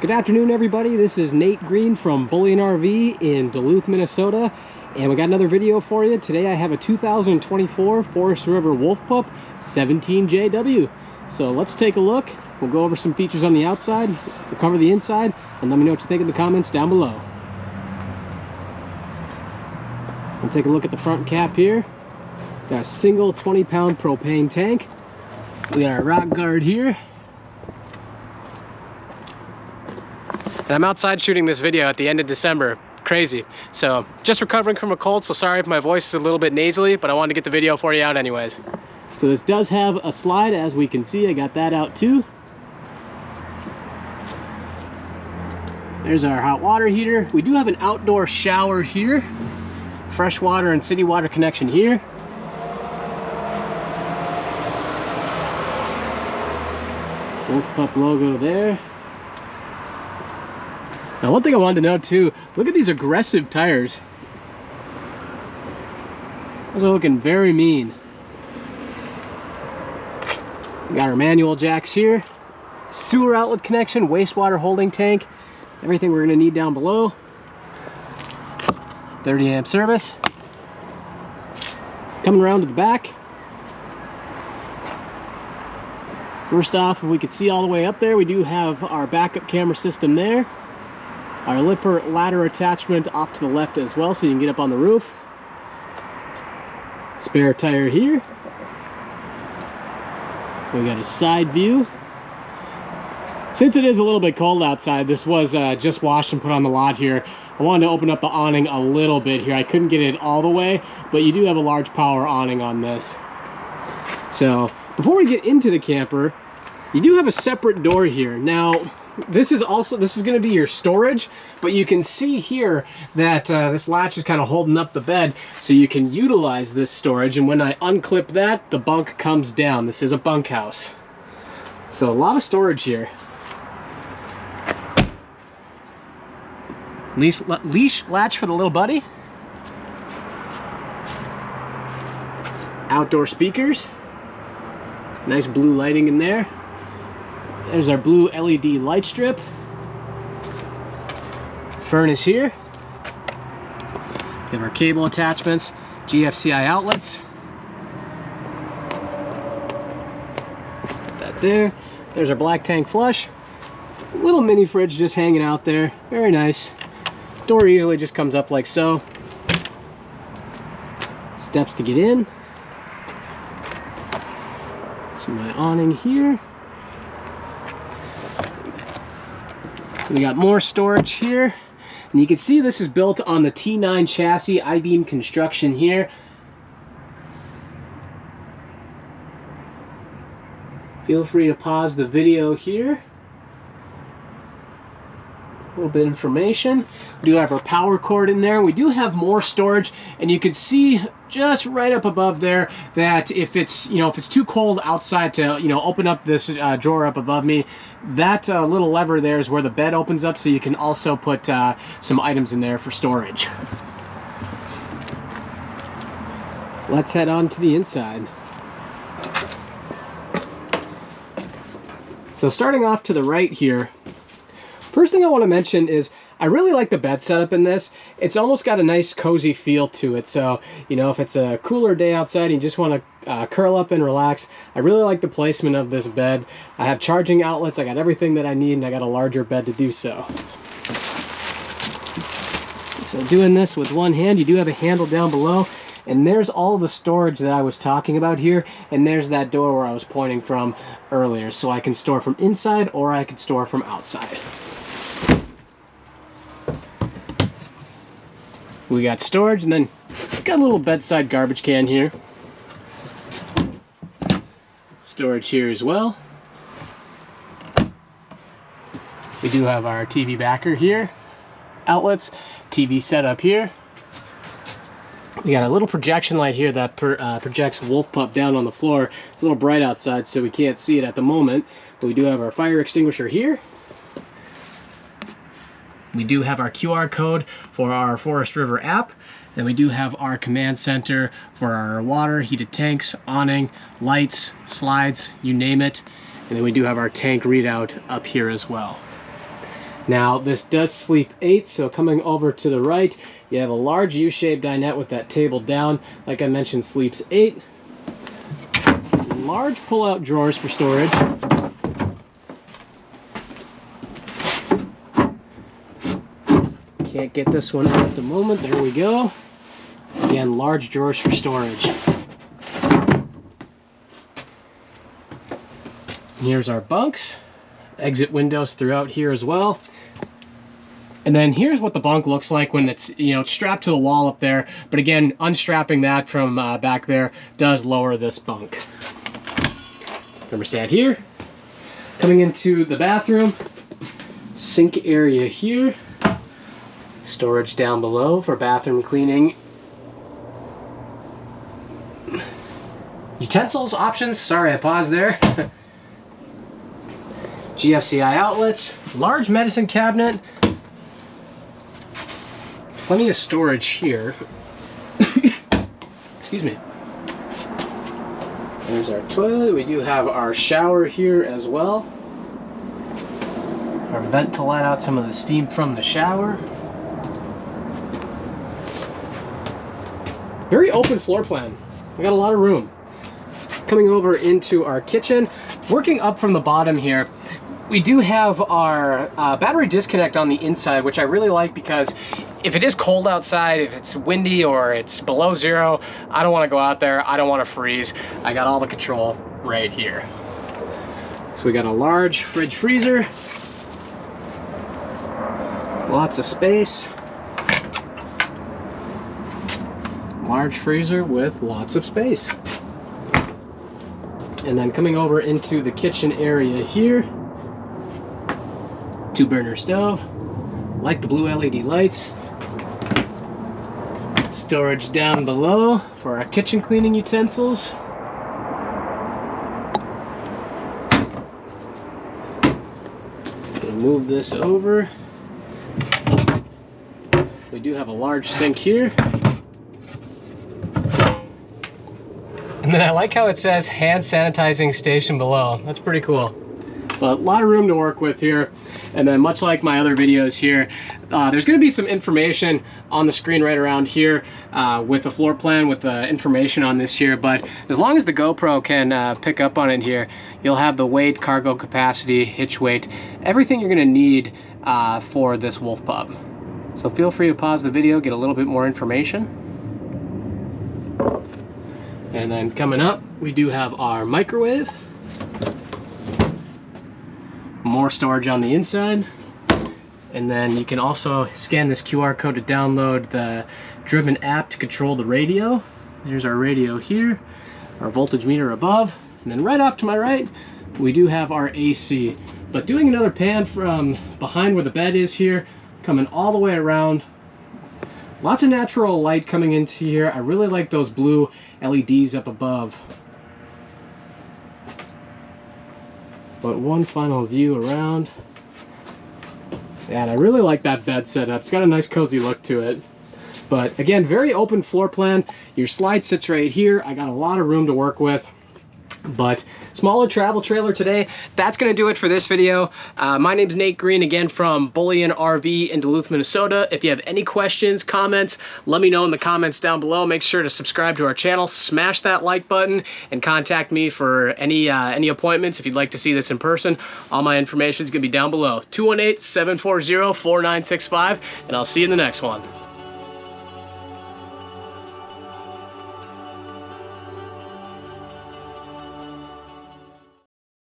Good afternoon, everybody. This is Nate Green from Bullion RV in Duluth, Minnesota, and we got another video for you. Today I have a 2024 Forest River Wolf Pup 17JW. So let's take a look. We'll go over some features on the outside, we'll cover the inside, and let me know what you think in the comments down below. We'll take a look at the front cap here. Got a single 20-pound propane tank. We got our rock guard here. And I'm outside shooting this video at the end of December. Crazy. So just recovering from a cold, so sorry if my voice is a little bit nasally, but I wanted to get the video for you out anyways. So this does have a slide, as we can see. I got that out too. There's our hot water heater. We do have an outdoor shower here. Fresh water and city water connection here. Wolf Pup logo there. Now, one thing I wanted to know too, look at these aggressive tires. Those are looking very mean. We got our manual jacks here, sewer outlet connection, wastewater holding tank, everything we're gonna need down below. 30 amp service. Coming around to the back. First off, if we could see all the way up there, we do have our backup camera system there. Our lipper ladder attachment off to the left as well, so you can get up on the roof. Spare tire here. We got a side view. Since it is a little bit cold outside, this was just washed and put on the lot here. I wanted to open up the awning a little bit here. I couldn't get it all the way, but you do have a large power awning on this. So before we get into the camper, you do have a separate door here. Now, this is going to be your storage, but you can see here that this latch is kind of holding up the bed, so you can utilize this storage. And when I unclip that, the bunk comes down. This is a bunkhouse, so a lot of storage here. Leash latch for the little buddy. Outdoor speakers. Nice blue lighting in there. There's our blue LED light strip. Furnace here. We have our cable attachments, GFCI outlets. Put that there. There's our black tank flush. Little mini fridge just hanging out there. Very nice. Door easily just comes up like so. Steps to get in. See my awning here. So we got more storage here, and you can see this is built on the T9 chassis, I-beam construction here. Feel free to pause the video here. A little bit of information. We do have our power cord in there. We do have more storage, and you can see just right up above there that if it's too cold outside to open up this drawer up above me, that little lever there is where the bed opens up, so you can also put some items in there for storage. Let's head on to the inside. So starting off to the right here, first thing I want to mention is I really like the bed setup in this. It's almost got a nice cozy feel to it. So, if it's a cooler day outside and you just want to curl up and relax, I really like the placement of this bed. I have charging outlets, I got everything that I need, and I got a larger bed to do so. So doing this with one hand, you do have a handle down below, and there's all the storage that I was talking about here, and there's that door where I was pointing from earlier. So I can store from inside or I can store from outside. We got storage, and then got a little bedside garbage can here. Storage here as well. We do have our TV backer here. Outlets, TV setup here. We got a little projection light here that projects Wolf Pup down on the floor. It's a little bright outside, so we can't see it at the moment. But we do have our fire extinguisher here. We do have our QR code for our Forest River app. Then we do have our command center for our water, heated tanks, awning, lights, slides, you name it. And then we do have our tank readout up here as well. Now this does sleep 8, so coming over to the right, you have a large U-shaped dinette with that table down. Like I mentioned, sleeps 8. Large pull-out drawers for storage. Can't get this one out at the moment. There we go. Again, large drawers for storage. Here's our bunks. Exit windows throughout here as well. And then here's what the bunk looks like when it's, it's strapped to the wall up there. But again, unstrapping that from back there does lower this bunk. Thermostat here. Coming into the bathroom. Sink area here. Storage down below for bathroom cleaning. Utensils options. Sorry, I paused there. GFCI outlets. Large medicine cabinet. Plenty of storage here. Excuse me. There's our toilet. We do have our shower here as well. Our vent to let out some of the steam from the shower. Very open floor plan. We got a lot of room. Coming over into our kitchen. Working up from the bottom here, we do have our battery disconnect on the inside, which I really like because if it is cold outside, if it's windy or it's below 0, I don't want to go out there. I don't want to freeze. I got all the control right here. So we got a large fridge freezer. Lots of space. Large freezer with lots of space. And then coming over into the kitchen area here. 2-burner stove. Like the blue LED lights. Storage down below for our kitchen cleaning utensils. Gonna move this over. We do have a large sink here. And then I like how it says hand sanitizing station below. That's pretty cool. But a lot of room to work with here. And then much like my other videos here, there's going to be some information on the screen right around here with the floor plan, with the information on this here. But as long as the GoPro can pick up on it here, you'll have the weight, cargo capacity, hitch weight, everything you're going to need for this wolf pup. So feel free to pause the video, get a little bit more information. And then coming up, we do have our microwave. More storage on the inside. And then you can also scan this QR code to download the Driven app to control the radio. There's our radio here, our voltage meter above. And then right off to my right, we do have our AC. But doing another pan from behind where the bed is here, coming all the way around. Lots of natural light coming into here. I really like those blue LEDs up above. But one final view around. And I really like that bed setup. It's got a nice cozy look to it. But again, very open floor plan. Your slide sits right here. I got a lot of room to work with. But smaller travel trailer today. That's going to do it for this video. My name's Nate Green, again from Bullion RV in Duluth, Minnesota. If you have any questions, comments, let me know in the comments down below. Make sure to subscribe to our channel, smash that like button, and contact me for any appointments if you'd like to see this in person. All my information is going to be down below. 218-740-4965, and I'll see you in the next one.